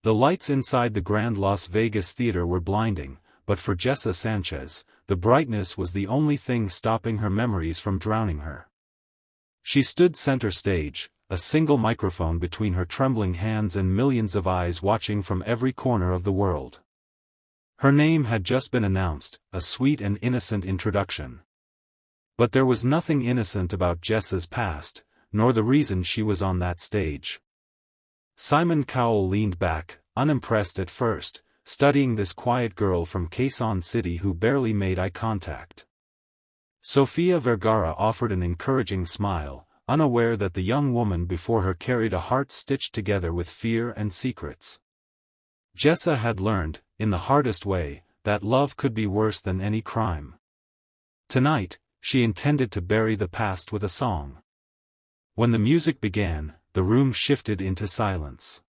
The lights inside the Grand Las Vegas theater were blinding, but for Jessa Sanchez, the brightness was the only thing stopping her memories from drowning her. She stood center stage, a single microphone between her trembling hands and millions of eyes watching from every corner of the world. Her name had just been announced, a sweet and innocent introduction. But there was nothing innocent about Jessa's past, nor the reason she was on that stage. Simon Cowell leaned back, unimpressed at first, studying this quiet girl from Quezon City who barely made eye contact. Sofia Vergara offered an encouraging smile, unaware that the young woman before her carried a heart stitched together with fear and secrets. Jessa had learned, in the hardest way, that love could be worse than any crime. Tonight, she intended to bury the past with a song. When the music began, the room shifted into silence.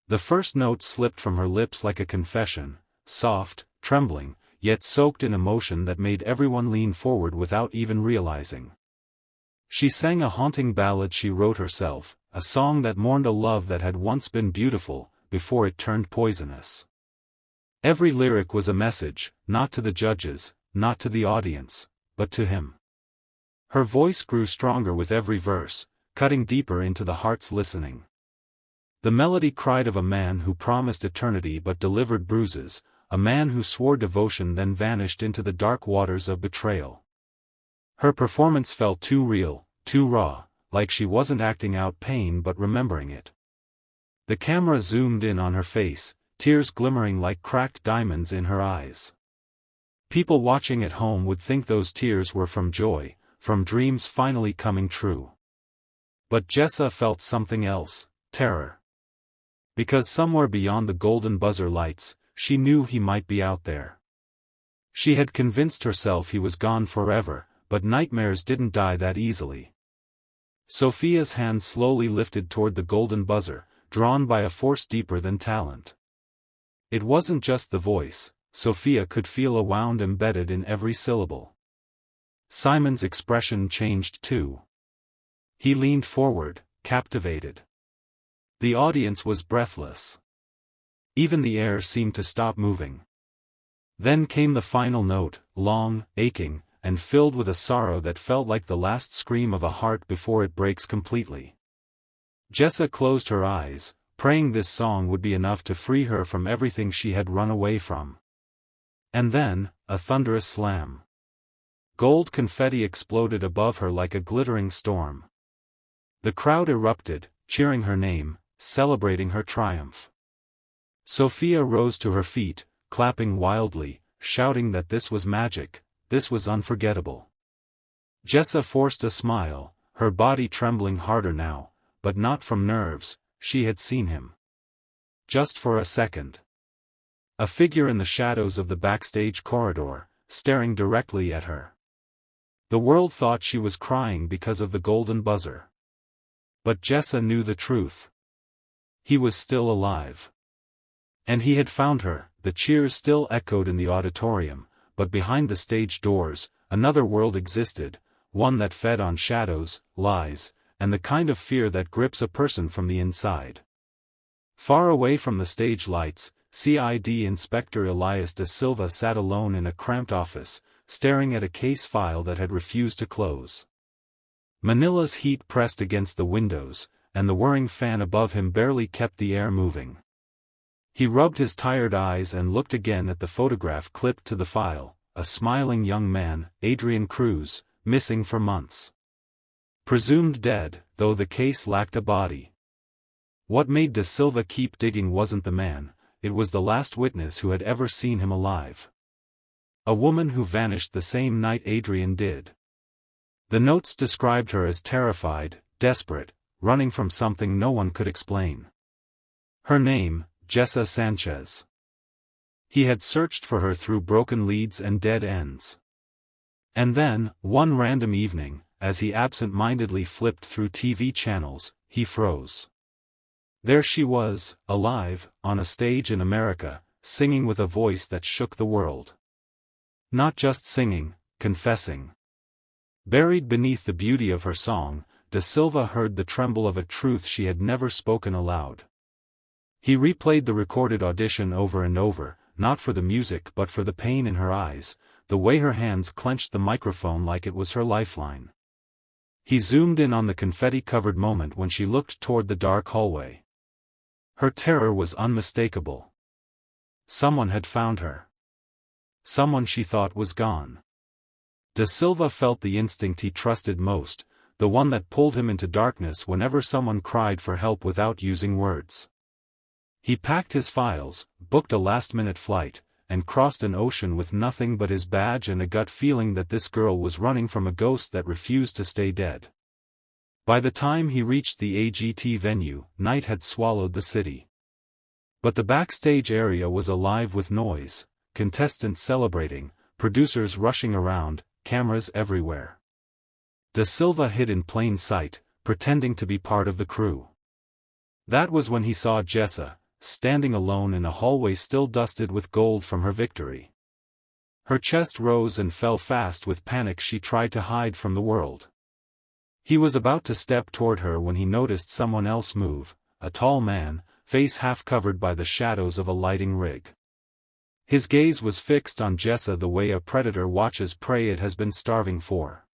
The first note slipped from her lips like a confession, soft, trembling, yet soaked in emotion that made everyone lean forward without even realizing. She sang a haunting ballad she wrote herself, a song that mourned a love that had once been beautiful, before it turned poisonous. Every lyric was a message, not to the judges, not to the audience, but to him. Her voice grew stronger with every verse, cutting deeper into the hearts listening. The melody cried of a man who promised eternity but delivered bruises, a man who swore devotion then vanished into the dark waters of betrayal. Her performance felt too real, too raw, like she wasn't acting out pain but remembering it. The camera zoomed in on her face, tears glimmering like cracked diamonds in her eyes. People watching at home would think those tears were from joy, from dreams finally coming true. But Jessa felt something else, terror. Because somewhere beyond the Golden Buzzer lights, she knew he might be out there. She had convinced herself he was gone forever, but nightmares didn't die that easily. Sofia's hand slowly lifted toward the Golden Buzzer, drawn by a force deeper than talent. It wasn't just the voice, Sofia could feel a wound embedded in every syllable. Simon's expression changed too. He leaned forward, captivated. The audience was breathless. Even the air seemed to stop moving. Then came the final note, long, aching, and filled with a sorrow that felt like the last scream of a heart before it breaks completely. Jessa closed her eyes, praying this song would be enough to free her from everything she had run away from. And then, a thunderous slam. Gold confetti exploded above her like a glittering storm. The crowd erupted, cheering her name, celebrating her triumph. Sofia rose to her feet, clapping wildly, shouting that this was magic, this was unforgettable. Jessa forced a smile, her body trembling harder now, but not from nerves. She had seen him. Just for a second. A figure in the shadows of the backstage corridor, staring directly at her. The world thought she was crying because of the Golden Buzzer. But Jessa knew the truth. He was still alive. And he had found her. The cheers still echoed in the auditorium, but behind the stage doors, another world existed, one that fed on shadows, lies, and the kind of fear that grips a person from the inside. Far away from the stage lights, CID Inspector Elias da Silva sat alone in a cramped office, staring at a case file that had refused to close. Manila's heat pressed against the windows, and the whirring fan above him barely kept the air moving. He rubbed his tired eyes and looked again at the photograph clipped to the file, a smiling young man, Adrian Cruz, missing for months. Presumed dead, though the case lacked a body. What made da Silva keep digging wasn't the man, it was the last witness who had ever seen him alive. A woman who vanished the same night Adrian did. The notes described her as terrified, desperate, running from something no one could explain. Her name, Jessa Sanchez. He had searched for her through broken leads and dead ends. And then, one random evening, as he absent-mindedly flipped through TV channels, he froze. There she was, alive, on a stage in America, singing with a voice that shook the world. Not just singing, confessing. Buried beneath the beauty of her song, da Silva heard the tremble of a truth she had never spoken aloud. He replayed the recorded audition over and over, not for the music but for the pain in her eyes, the way her hands clenched the microphone like it was her lifeline. He zoomed in on the confetti-covered moment when she looked toward the dark hallway. Her terror was unmistakable. Someone had found her. Someone she thought was gone. Da Silva felt the instinct he trusted most, the one that pulled him into darkness whenever someone cried for help without using words. He packed his files, booked a last-minute flight, and crossed an ocean with nothing but his badge and a gut feeling that this girl was running from a ghost that refused to stay dead. By the time he reached the AGT venue, night had swallowed the city. But the backstage area was alive with noise, contestants celebrating, producers rushing around, cameras everywhere. Da Silva hid in plain sight, pretending to be part of the crew. That was when he saw Jessa, standing alone in a hallway still dusted with gold from her victory. Her chest rose and fell fast with panic. She tried to hide from the world. He was about to step toward her when he noticed someone else move, a tall man, face half covered by the shadows of a lighting rig. His gaze was fixed on Jessa the way a predator watches prey it has been starving for.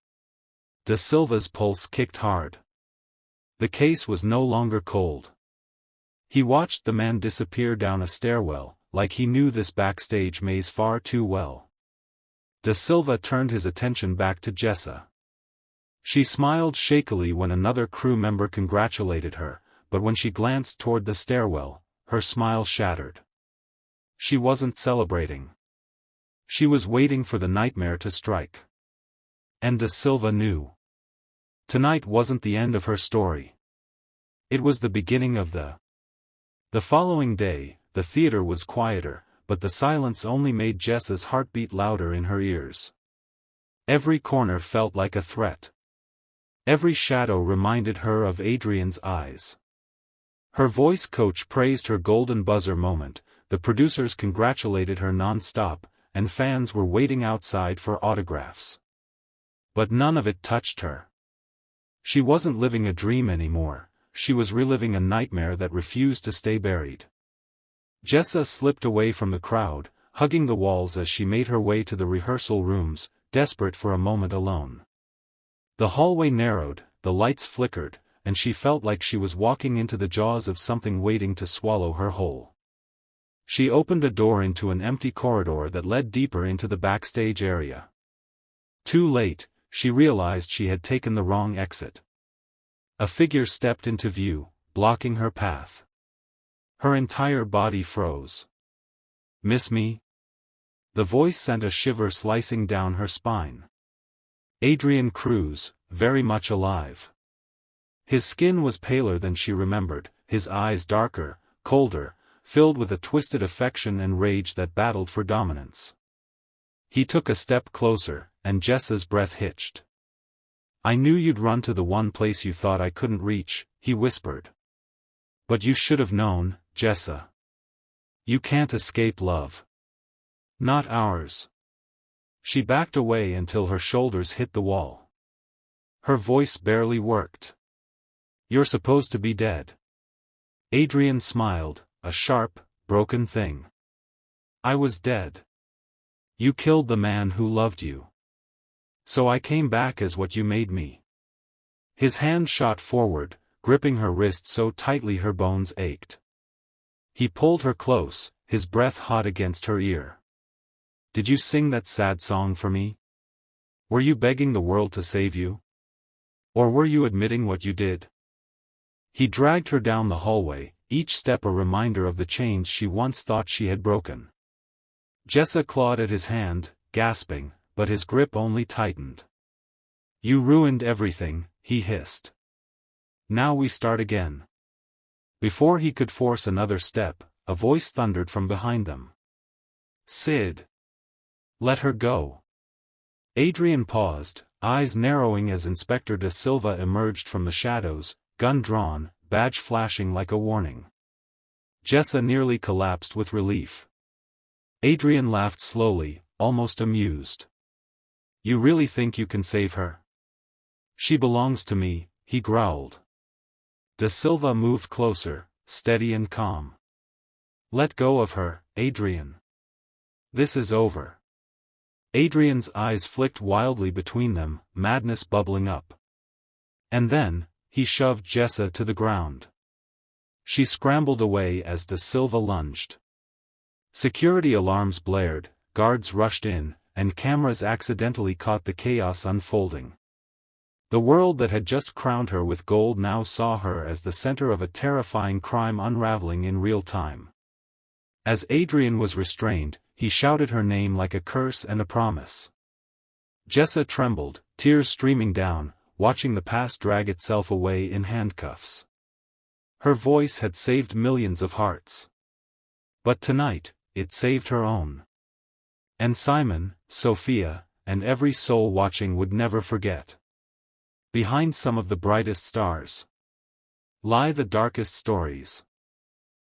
Da Silva's pulse kicked hard. The case was no longer cold. He watched the man disappear down a stairwell, like he knew this backstage maze far too well. Da Silva turned his attention back to Jessa. She smiled shakily when another crew member congratulated her, but when she glanced toward the stairwell, her smile shattered. She wasn't celebrating. She was waiting for the nightmare to strike. And Da Silva knew. Tonight wasn't the end of her story. It was the beginning of The following day, the theater was quieter, but the silence only made Jessa's heartbeat louder in her ears. Every corner felt like a threat. Every shadow reminded her of Adrian's eyes. Her voice coach praised her golden buzzer moment, the producers congratulated her non-stop, and fans were waiting outside for autographs. But none of it touched her. She wasn't living a dream anymore. She was reliving a nightmare that refused to stay buried. Jessa slipped away from the crowd, hugging the walls as she made her way to the rehearsal rooms, desperate for a moment alone. The hallway narrowed, the lights flickered, and she felt like she was walking into the jaws of something waiting to swallow her whole. She opened a door into an empty corridor that led deeper into the backstage area. Too late, she realized she had taken the wrong exit. A figure stepped into view, blocking her path. Her entire body froze. "Miss me?" The voice sent a shiver slicing down her spine. Adrian Cruz, very much alive. His skin was paler than she remembered, his eyes darker, colder, filled with a twisted affection and rage that battled for dominance. He took a step closer, and Jessa's breath hitched. "I knew you'd run to the one place you thought I couldn't reach," he whispered. "But you should have known, Jessa. You can't escape love. Not ours." She backed away until her shoulders hit the wall. Her voice barely worked. "You're supposed to be dead." Adrian smiled, a sharp, broken thing. "I was dead. You killed the man who loved you. So I came back as what you made me." His hand shot forward, gripping her wrist so tightly her bones ached. He pulled her close, his breath hot against her ear. "Did you sing that sad song for me? Were you begging the world to save you? Or were you admitting what you did?" He dragged her down the hallway, each step a reminder of the chains she once thought she had broken. Jessa clawed at his hand, gasping, but his grip only tightened. "You ruined everything," he hissed. "Now we start again." Before he could force another step, a voice thundered from behind them. "Sid! Let her go." Adrian paused, eyes narrowing as Inspector Da Silva emerged from the shadows, gun drawn, badge flashing like a warning. Jessa nearly collapsed with relief. Adrian laughed slowly, almost amused. "You really think you can save her?" "She belongs to me," he growled. Da Silva moved closer, steady and calm. Let go of her, Adrian. This is over. Adrian's eyes flicked wildly between them, madness bubbling up. And then, he shoved Jessa to the ground. She scrambled away as Da Silva lunged. Security alarms blared, guards rushed in, and cameras accidentally caught the chaos unfolding. The world that had just crowned her with gold now saw her as the center of a terrifying crime unraveling in real time. As Adrian was restrained, he shouted her name like a curse and a promise. Jessa trembled, tears streaming down, watching the past drag itself away in handcuffs. Her voice had saved millions of hearts. But tonight, it saved her own. And Simon, Sofia, and every soul watching would never forget. Behind some of the brightest stars lie the darkest stories.